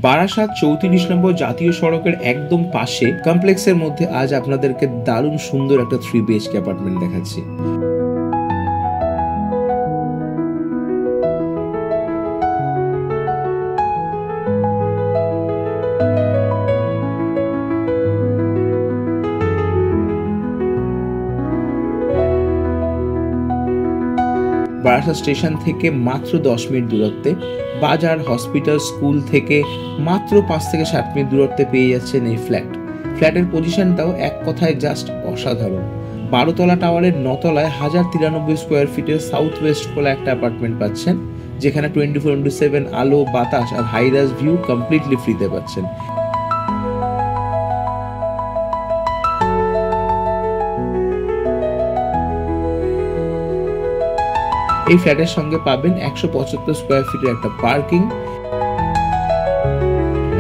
বারাসাত 34 নম্বর জাতীয় সড়কের একদম পাশে কমপ্লেক্সের মধ্যে আজ আপনাদেরকে দারুণ সুন্দর একটা 3 BHK অ্যাপার্টমেন্ট দেখাচ্ছি। বারাসাত স্টেশন থেকে মাত্র 10 মিনিট দূরত্বে, বাজার, হসপিটাল, স্কুল থেকে মাত্র 5 থেকে 7 মিনিট দূরত্বে পেয়ে যাচ্ছেন এই ফ্ল্যাটের পজিশনটাও এক কথায় জাস্ট অসাধারণ। 12 তলা টাওয়ারের 9 তলায় 1093 স্কোয়ার ফিটের সাউথ ওয়েস্ট খোলা একটা অ্যাপার্টমেন্ট পাচ্ছেন, যেখানে 24/7 আলো, বাতাস আর হাইরাইজ ভিউ কমপ্লিটলি ফ্রিতে পাচ্ছেন। এই ফ্ল্যাটের সঙ্গে পাবেন 175 স্কোয়ার ফিটের একটা পার্কিং।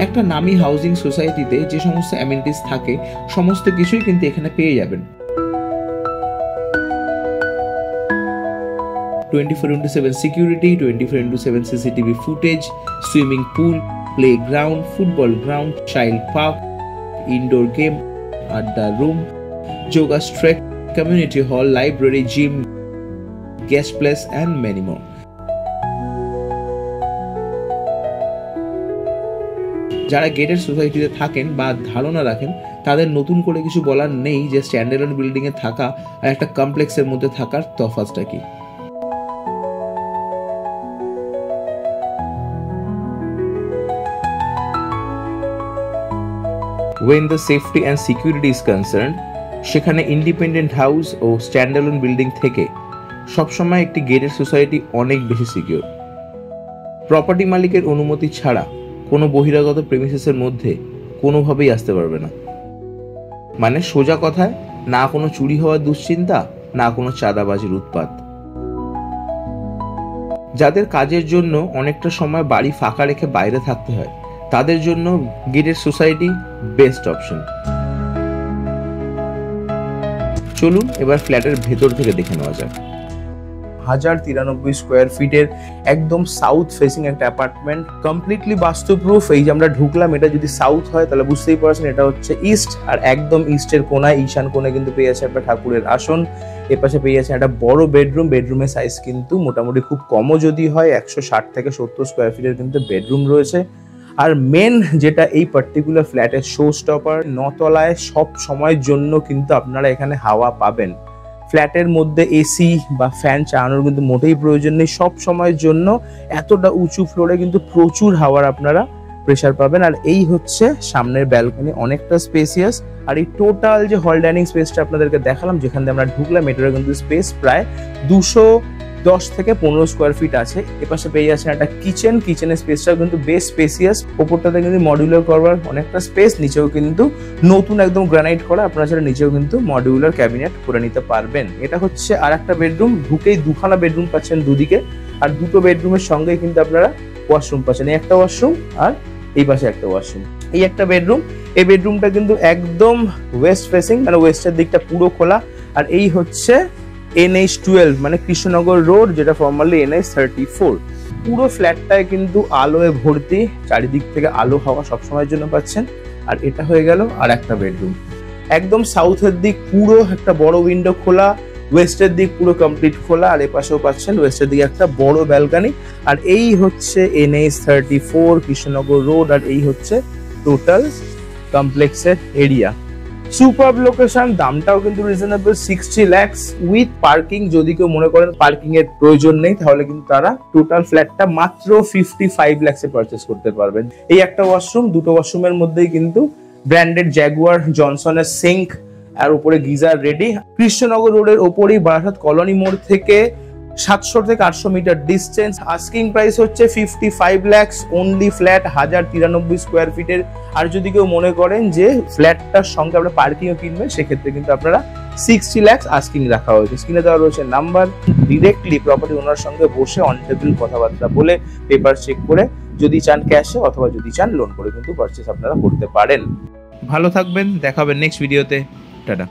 একটা নামি হাউজিং সোসাইটিতে যে সমস্ত অ্যামেনিটিস থাকে সমস্ত কিছুই কিন্তু এখানে পেয়ে যাবেন। 24/7 security, 24/7 CCTV footage, swimming pool, playground, football ground, child park, indoor game, আড্ডা room, yoga track, community hall, library, gym, guest place and many more. যারা গেটের সোসাইটিতে থাকেন বা ধারণা রাখেন তাদের নতুন করে কিছু বলার নেই যে স্ট্যান্ডার্ড বিল্ডিং এ থাকা আর একটা কমপ্লেক্সের মধ্যে থাকার তফাৎটা কি। When the safety and security is concerned, সেখানে ইন্ডিপেন্ডেন্ট হাউস ও স্ট্যান্ডার্ড বিল্ডিং থেকে সবসময় একটি গেটেড সোসাইটি অনেক বেশি সিকিউর। প্রপার্টি মালিকের অনুমতি ছাড়া কোনো বহিরাগত প্রেমিসেসের মধ্যে কোনোভাবেই আসতে পারবে না। মানে সোজা কথায়, না কোনো চুরি হওয়ার দুশ্চিন্তা, না কোনো চাঁদাবাজির উৎপাত। যাদের কাজের জন্য অনেকটা সময় বাড়ি ফাঁকা রেখে বাইরে থাকতে হয় তাদের জন্য গেটেড সোসাইটি বেস্ট অপশন। চলুন এবার ফ্ল্যাটের ভেতর থেকে দেখে নেওয়া যাক। 1093 স্কোয়ার ফিটের একদম সাউথ ফেসিং একটা অ্যাপার্টমেন্ট, কমপ্লিটলি বাস্তুপ্রুফ। এই যে আমরা ঢুকলাম, এটা যদি সাউথ হয় তাহলে বুঝতেই পারছেন এটা হচ্ছে ইস্ট, আর একদম ইস্টের কোনায়, ঈশান কোণে কিন্তু পেয়ে যাচ্ছে একটা ঠাকুরের আসন। এপাশে পেয়ে যাচ্ছে একটা বড় বেডরুমের সাইজ কিন্তু মোটামুটি খুব কমও যদি হয়, 160 থেকে 70 স্কোয়ার ফিটের কিন্তু বেডরুম রয়েছে। আর মেন যেটা এই পার্টিকুলার ফ্ল্যাটের শো স্টপার, 9 তলায় সব সময়ের জন্য কিন্তু আপনারা এখানে হাওয়া পাবেন। ফ্ল্যাটের মধ্যে এসি বা ফ্যান চালানোর কিন্তু মোটেই প্রয়োজন নেই, সব সময়ের জন্য এতটা উঁচু ফ্লোরে কিন্তু প্রচুর হাওয়ার আপনারা প্রেসার পাবেন। আর এই হচ্ছে সামনের ব্যালকনি, অনেকটা স্পেসিয়াস। আর এই টোটাল যে হল ডাইনিং স্পেসটা আপনাদেরকে দেখালাম, যেখান দিয়ে আমরা ঢুকলাম, এটার কিন্তু স্পেস প্রায় 210 থেকে 15 স্কোয়ার ফিট আছে। এপাশে পেয়ে যাচ্ছেন একটা কিচেনের স্পেসটাও কিন্তু বেশ স্পেসিয়াস। ওপরটাতে কিন্তু মডিউলার করবার অনেকটা স্পেস, নিচেও কিন্তু নতুন একদম গ্রানাইট করা, আপনারা সেটা নিচেও কিন্তু মডিউলার ক্যাবিনেট করে নিতে পারবেন। এটা হচ্ছে আর একটা বেডরুম, ঢুকেই দুখানা বেডরুম পাচ্ছেন দুদিকে, আর দুটো বেডরুমের সঙ্গেই কিন্তু আপনারা ওয়াশরুম পাচ্ছেন। এই একটা ওয়াশরুম আর এই পাশে একটা ওয়াশরুম। এই একটা বেডরুম, এই বেডরুমটা কিন্তু একদম ওয়েস্ট ফেসিং, মানে ওয়েস্টের দিকটা পুরো খোলা। আর এই হচ্ছে NH12 মানে কৃষ্ণনগর রোড, যেটা ফর্মালি NH34। পুরো ফ্ল্যাটটায় কিন্তু আলোয় ভর্তি, চারিদিক থেকে আলো হাওয়া সবসময়ের জন্য পাচ্ছেন। আর এটা হয়ে গেল আর একটা বেডরুম, একদম সাউথের দিক পুরো একটা বড় উইন্ডো খোলা, ওয়েস্টের দিক পুরো কমপ্লিট খোলা। আর এপাশেও পাচ্ছেন ওয়েস্টের দিকে একটা বড় ব্যালকনি। আর এই হচ্ছে NH34 কৃষ্ণনগর রোড, আর এই হচ্ছে টোটাল কমপ্লেক্সের এরিয়া। সুপার লোকেশন, দামটাও কিন্তু রিজনেবল, 60 lakhs উইথ পার্কিং। যদি কেউ মনে করেন পার্কিং এর প্রয়োজন নেই তাহলে কিন্তু তারা টোটাল ফ্ল্যাটটা মাত্র 55 lakhs এ পারচেস করতে পারবেন। এই একটা ওয়াশরুম, দুটো ওয়াশরুমের মধ্যেই কিন্তু ব্র্যান্ডেড জ্যাগুয়ার জনসনের সিঙ্ক, আর উপরে গিজার রেডি। কৃষ্ণনগর রোডের ওপরেই বারাসাত কলোনি মোড় থেকে 700 থেকে 800 মিটার ডিস্টেন্স। আস্কিং প্রাইস হচ্ছে 55 lakhs অনলি ফ্ল্যাট, 1093 স্কোয়ার ফিটের। আর যদি কেউ মনে করেন যে ফ্ল্যাটটার সঙ্গে আপনারা পার্কিংও কিনবেন, সেক্ষেত্রে কিন্তু আপনারা 60 lakhs আস্কিং রাখা হয়েছে। স্ক্রিনে দেওয়া রয়েছে নাম্বার, ডিরেক্টলি প্রপার্টি ওনার সঙ্গে বসে অন টেবিল কথাবার্তা বলে পেপার চেক করে যদি চান ক্যাশে অথবা যদি চান লোন করে কিন্তু পারচেস আপনারা করতে পারেন। ভালো থাকবেন, দেখা হবে নেক্সট ভিডিওতে, টাটা।